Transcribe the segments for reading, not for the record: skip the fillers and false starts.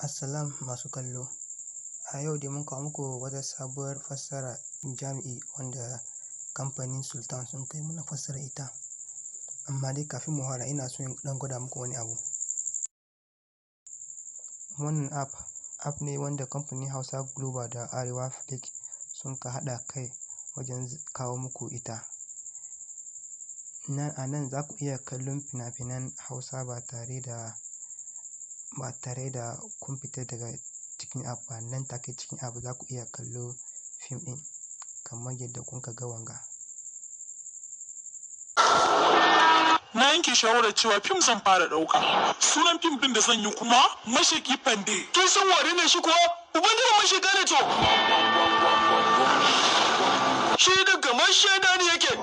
Assalam masu kallo. A yau dai mun kawo muku wata sabuwar fassara jami'i wanda kamfanin Sultan sun kai mana fassara ita. Amma dai kafin mu fara ina so in ɗan gwada muku wani abu. Wannan app ne wanda kamfanin Hausa Global da Arewa Flake sun ka haɗa kai wajen kawo muku ita. A nan za ku iya kallon fina-finan Hausa ba tare da kun fita daga cikin app ba. Nan take cikin app za ku iya kallo fim ɗin kamar yadda kun ga wanga. Na yanke shawarar cewa fim zan fara ɗauka. Sunan fim ɗin da zan yi kuma Mashaki Fande. Kin san wane ne shi kuwa? Ubangijin mashaka ne to. Shi daga mashada ne yake.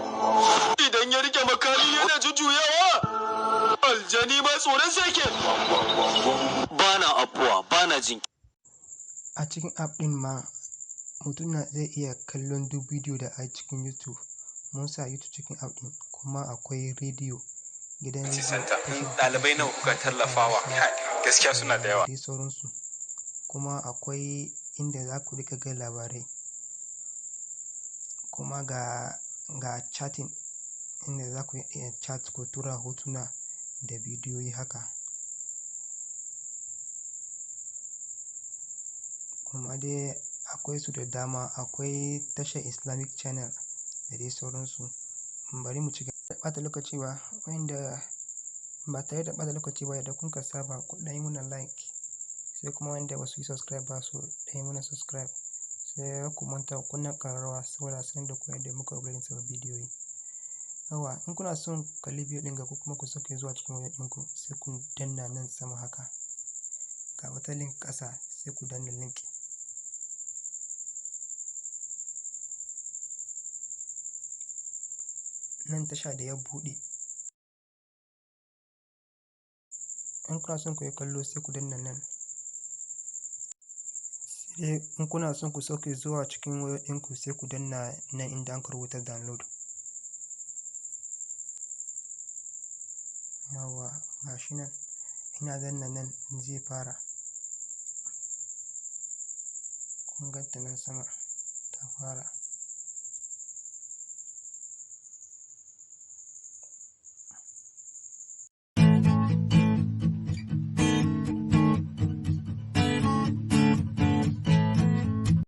Idan ya rike makami yana jujjuyawa. Aljani ma tsoron sa yake. Bana afuwa, bana jin. A cikin app ɗin ma mutum zai iya kallon duk bidiyo da a cikin YouTube. Mun sa YouTube cikin app ɗin, kuma akwai rediyo, gidan rediyo. Ɗalibai nawa kuka tallafawa? Gaskiya suna da yawa. Dai sauransu. Kuma akwai inda za ku rika ga labarai. Kuma ga chatting inda za ku iya chat ko tura hotuna da bidiyoyi haka. Kuma dai akwai su da dama. Akwai tashar Islamic channel da dai sauransu. Bari mu ci gaba da ɓata lokaci ba, wanda ba tare da ɓata lokaci ba, yadda kun ka saba ku ɗan yi muna like, sai kuma wanda ba su yi subscribe ba su ɗan yi muna subscribe, sai ku manta ku kunna ƙararrawa saboda sanar da ku yadda muka uploading sabbin bidiyoyi. Yawa, in kuna son ku kalli bidiyo ɗin ga ko kuma ku sauke zuwa cikin wayar ɗinku, sai ku danna nan sama haka. Ga wata link ƙasa, sai ku danna link. Nan tasha da ya buɗe. In kuna son ku yi kallo sai ku danna nan. Sai in kuna son ku sauke zuwa cikin wayar ɗinku sai ku danna nan inda an rubuta download. Yawa, ga shi nan. Ina danna nan zai fara. Kun ganta nan sama ta fara.